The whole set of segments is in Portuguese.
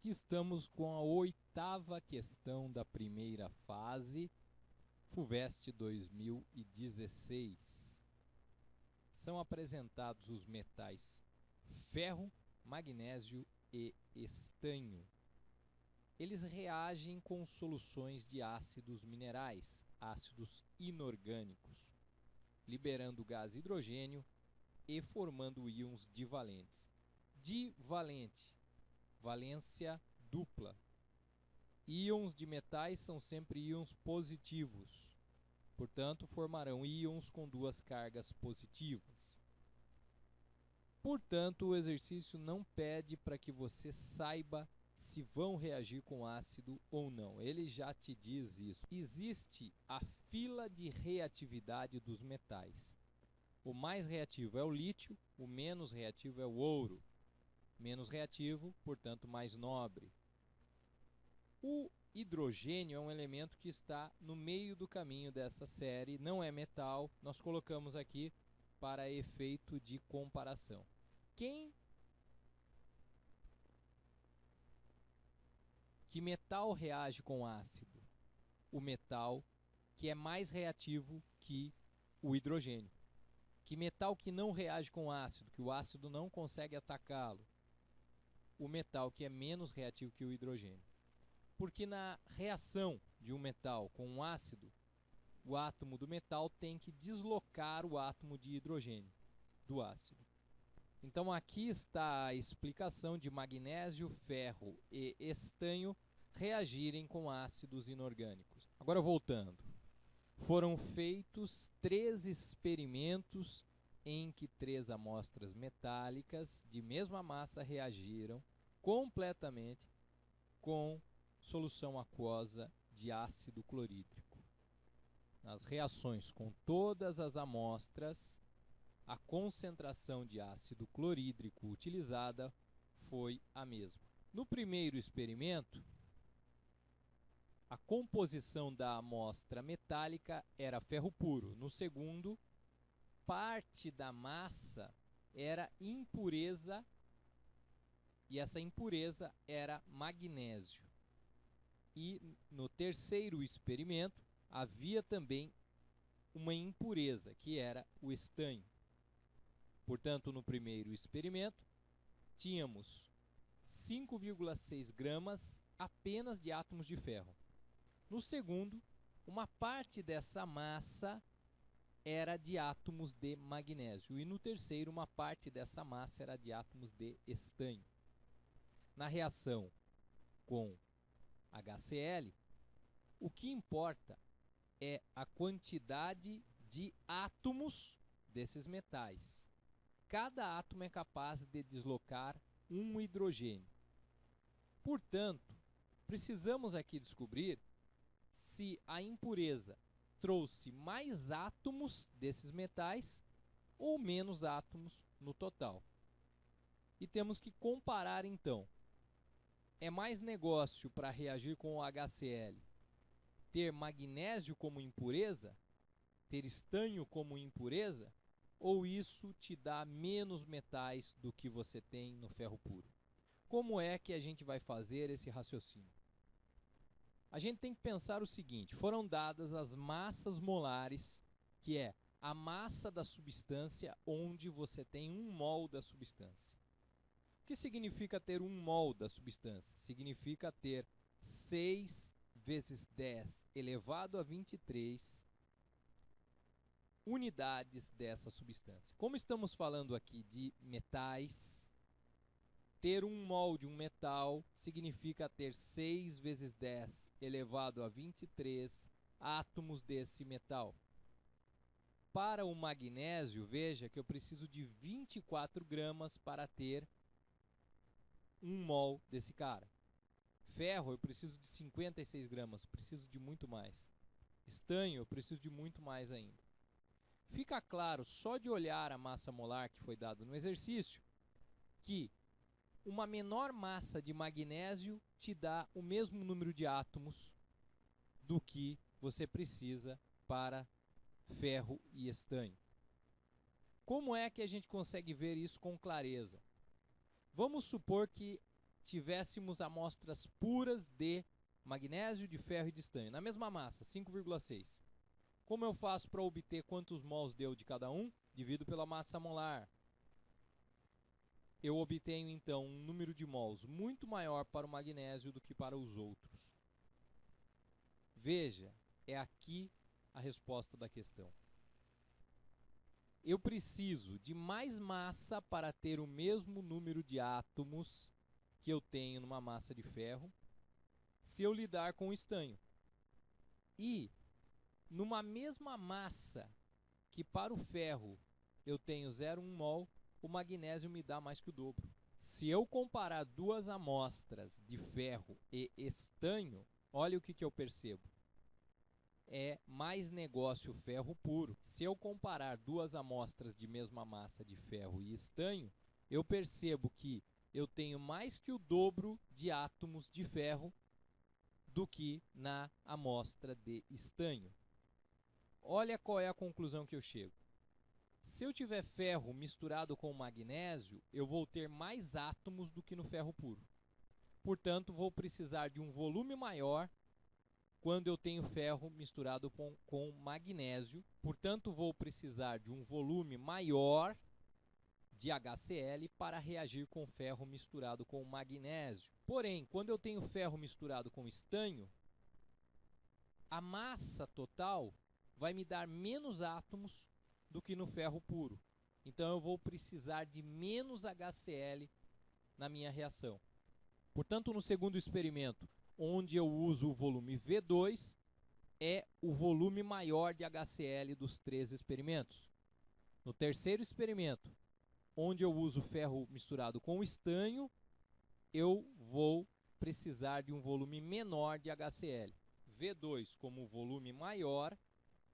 Aqui estamos com a 8ª questão da primeira fase, FUVEST 2016. São apresentados os metais ferro, magnésio e estanho. Eles reagem com soluções de ácidos minerais, ácidos inorgânicos, liberando gás hidrogênio e formando íons divalentes. Divalente, valência dupla. Íons de metais são sempre íons positivos, portanto formarão íons com duas cargas positivas. Portanto, o exercício não pede para que você saiba se vão reagir com ácido ou não, ele já te diz isso. Existe a fila de reatividade dos metais. O mais reativo é o lítio, o menos reativo é o ouro. Menos reativo, portanto mais nobre. O hidrogênio é um elemento que está no meio do caminho dessa série, não é metal, nós colocamos aqui para efeito de comparação. Que metal reage com ácido? O metal que é mais reativo que o hidrogênio. Que metal que não reage com ácido, que o ácido não consegue atacá-lo? O metal que é menos reativo que o hidrogênio. Porque na reação de um metal com um ácido, o átomo do metal tem que deslocar o átomo de hidrogênio do ácido. Então aqui está a explicação de magnésio, ferro e estanho reagirem com ácidos inorgânicos. Agora voltando. Foram feitos 3 experimentos em que 3 amostras metálicas de mesma massa reagiram completamente com solução aquosa de ácido clorídrico. Nas reações com todas as amostras, a concentração de ácido clorídrico utilizada foi a mesma. No primeiro experimento, a composição da amostra metálica era ferro puro. No segundo, parte da massa era impureza e essa impureza era magnésio. E no terceiro experimento havia também uma impureza, que era o estanho. Portanto, no primeiro experimento, tínhamos 5,6 gramas apenas de átomos de ferro. No segundo, uma parte dessa massa era de átomos de magnésio. E no terceiro, uma parte dessa massa era de átomos de estanho. Na reação com HCl, o que importa é a quantidade de átomos desses metais. Cada átomo é capaz de deslocar um hidrogênio. Portanto, precisamos aqui descobrir se a impureza trouxe mais átomos desses metais ou menos átomos no total. E temos que comparar então. É mais negócio para reagir com o HCl ter magnésio como impureza, ter estanho como impureza, ou isso te dá menos metais do que você tem no ferro puro? Como é que a gente vai fazer esse raciocínio? A gente tem que pensar o seguinte: foram dadas as massas molares, que é a massa da substância onde você tem 1 mol da substância. O que significa ter 1 mol da substância? Significa ter 6 vezes 10 elevado a 23 unidades dessa substância. Como estamos falando aqui de metais, ter 1 mol de um metal significa ter 6 vezes 10 elevado a 23 átomos desse metal. Para o magnésio, veja que eu preciso de 24 gramas para ter 1 mol desse cara. Ferro, eu preciso de 56 gramas, preciso de muito mais. Estanho, eu preciso de muito mais ainda. Fica claro, só de olhar a massa molar que foi dada no exercício, que uma menor massa de magnésio te dá o mesmo número de átomos do que você precisa para ferro e estanho. Como é que a gente consegue ver isso com clareza? Vamos supor que tivéssemos amostras puras de magnésio, de ferro e de estanho, na mesma massa, 5,6. Como eu faço para obter quantos mols deu de cada um? Divido pela massa molar. Eu obtenho, então, um número de mols muito maior para o magnésio do que para os outros. Veja, é aqui a resposta da questão. Eu preciso de mais massa para ter o mesmo número de átomos que eu tenho numa massa de ferro, se eu lidar com o estanho. E, numa mesma massa que para o ferro eu tenho 0,1 mol, o magnésio me dá mais que o dobro. Se eu comparar duas amostras de ferro e estanho, olha o que eu percebo. É mais negócio ferro puro. Se eu comparar duas amostras de mesma massa de ferro e estanho, eu percebo que eu tenho mais que o dobro de átomos de ferro do que na amostra de estanho. Olha qual é a conclusão que eu chego. Se eu tiver ferro misturado com magnésio, eu vou ter mais átomos do que no ferro puro. Portanto, vou precisar de um volume maior quando eu tenho ferro misturado com magnésio. Portanto, vou precisar de um volume maior de HCl para reagir com ferro misturado com magnésio. Porém, quando eu tenho ferro misturado com estanho, a massa total vai me dar menos átomos do que no ferro puro. Então, eu vou precisar de menos HCl na minha reação. Portanto, no segundo experimento, onde eu uso o volume V2, é o volume maior de HCl dos 3 experimentos. No terceiro experimento, onde eu uso ferro misturado com estanho, eu vou precisar de um volume menor de HCl. V2 como o volume maior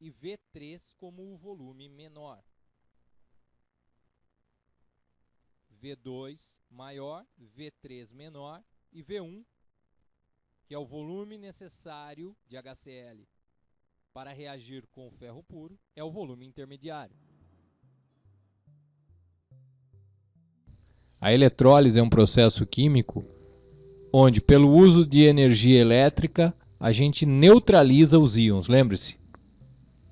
e V3 como o volume menor. V2 maior, V3 menor e V1, que é o volume necessário de HCl para reagir com o ferro puro, é o volume intermediário. A eletrólise é um processo químico onde, pelo uso de energia elétrica, a gente neutraliza os íons. Lembre-se,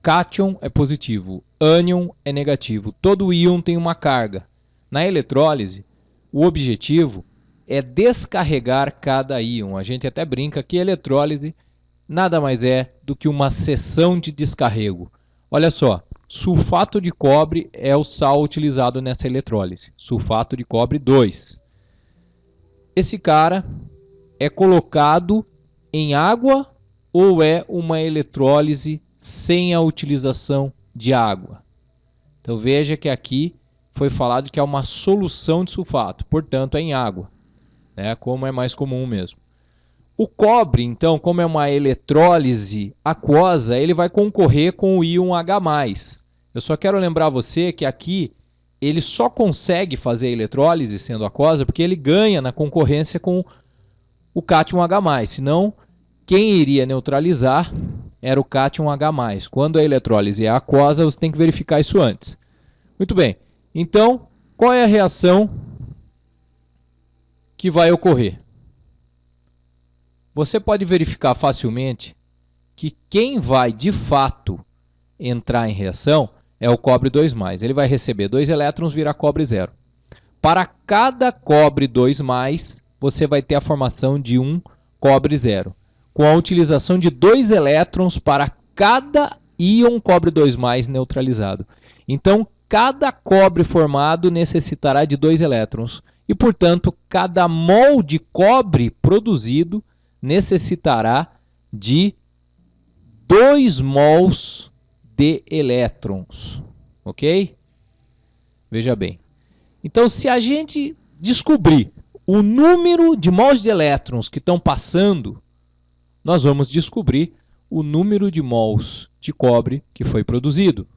cátion é positivo, ânion é negativo. Todo íon tem uma carga. Na eletrólise, o objetivo é descarregar cada íon. A gente até brinca que a eletrólise nada mais é do que uma seção de descarrego. Olha só, sulfato de cobre é o sal utilizado nessa eletrólise. Sulfato de cobre 2. Esse cara é colocado em água ou é uma eletrólise sem a utilização de água? Então veja que aqui foi falado que é uma solução de sulfato, portanto é em água, né, como é mais comum mesmo. O cobre, então, como é uma eletrólise aquosa, ele vai concorrer com o íon H+. Eu só quero lembrar você que aqui ele só consegue fazer a eletrólise sendo aquosa porque ele ganha na concorrência com o cátion H+. Senão, quem iria neutralizar era o cátion H+. Quando a eletrólise é aquosa, você tem que verificar isso antes. Muito bem. Então, qual é a reação que vai ocorrer? Você pode verificar facilmente que quem vai, de fato, entrar em reação é o cobre 2+. Ele vai receber 2 elétrons, virar cobre 0. Para cada cobre 2+, você vai ter a formação de um cobre 0, com a utilização de 2 elétrons para cada íon cobre 2+ neutralizado. Então, cada cobre formado necessitará de 2 elétrons e, portanto, cada mol de cobre produzido necessitará de 2 mols de elétrons, ok? Veja bem. Então, se a gente descobrir o número de mols de elétrons que estão passando, nós vamos descobrir o número de mols de cobre que foi produzido.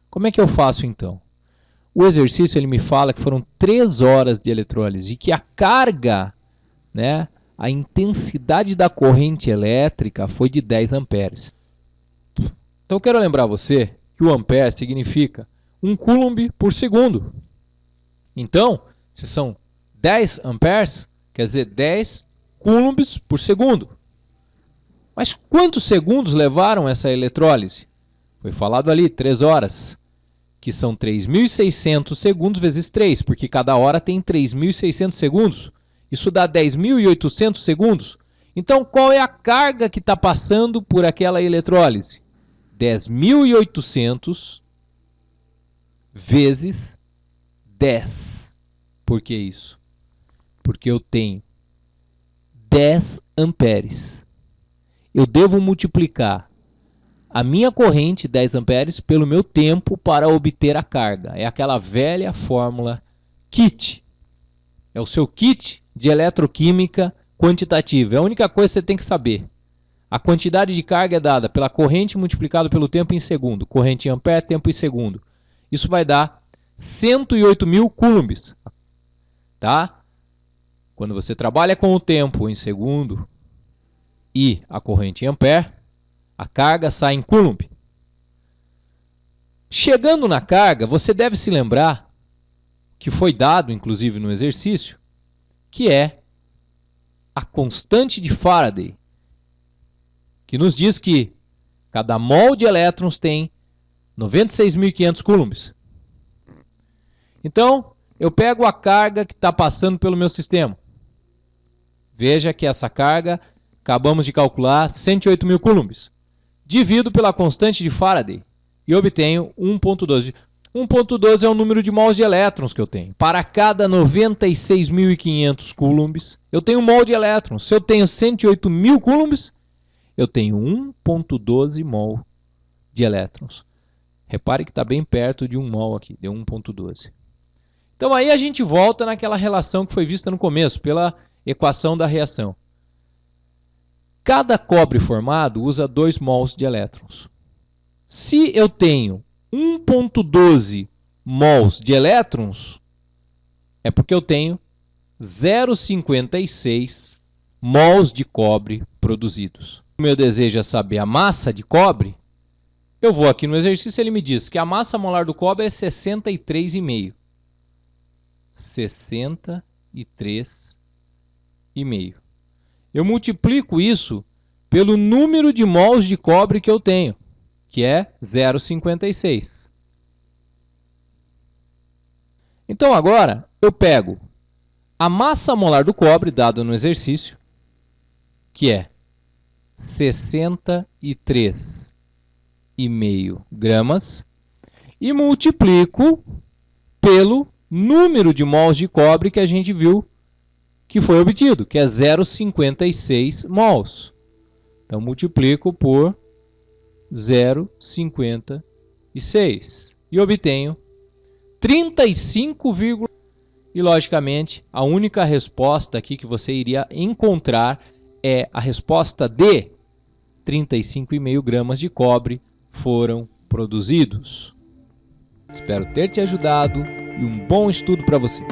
Como é que eu faço então? O exercício ele me fala que foram 3 horas de eletrólise e que a carga, né, a intensidade da corrente elétrica foi de 10 amperes. Então eu quero lembrar você que o ampere significa 1 coulomb por segundo. Então, se são 10 amperes, quer dizer 10 coulombs por segundo. Mas quantos segundos levaram essa eletrólise? Foi falado ali, 3 horas, que são 3.600 segundos vezes 3, porque cada hora tem 3.600 segundos. Isso dá 10.800 segundos. Então, qual é a carga que está passando por aquela eletrólise? 10.800 vezes 10. Por que isso? Porque eu tenho 10 amperes. Eu devo multiplicar a minha corrente, 10 amperes, pelo meu tempo para obter a carga. É aquela velha fórmula kit. É o seu kit de eletroquímica quantitativa. É a única coisa que você tem que saber. A quantidade de carga é dada pela corrente multiplicado pelo tempo em segundo. Corrente em ampere, tempo em segundo. Isso vai dar 108.000 coulombs. Tá? Quando você trabalha com o tempo em segundo e a corrente em ampere, a carga sai em coulomb. Chegando na carga, você deve se lembrar que foi dado, inclusive no exercício, que é a constante de Faraday, que nos diz que cada mol de elétrons tem 96.500 coulombs. Então, eu pego a carga que está passando pelo meu sistema. Veja que essa carga, acabamos de calcular, 108.000 coulombs. Divido pela constante de Faraday e obtenho 1.12. 1.12 é o número de mols de elétrons que eu tenho. Para cada 96.500 coulombs, eu tenho 1 mol de elétrons. Se eu tenho 108.000 coulombs, eu tenho 1.12 mol de elétrons. Repare que está bem perto de 1 mol aqui, deu 1.12. Então aí a gente volta naquela relação que foi vista no começo, pela equação da reação. Cada cobre formado usa 2 mols de elétrons. Se eu tenho 1.12 mols de elétrons, é porque eu tenho 0,56 mols de cobre produzidos. O meu desejo é saber a massa de cobre. Eu vou aqui no exercício, ele me diz que a massa molar do cobre é 63,5. 63,5. Eu multiplico isso pelo número de mols de cobre que eu tenho, que é 0,56. Então agora eu pego a massa molar do cobre dada no exercício, que é 63,5 gramas, e multiplico pelo número de mols de cobre que a gente viu que foi obtido, que é 0,56 mols. Então, multiplico por 0,56 e obtenho 35, e, logicamente, a única resposta aqui que você iria encontrar é a resposta D. 35,5 gramas de cobre foram produzidos. Espero ter te ajudado e um bom estudo para você.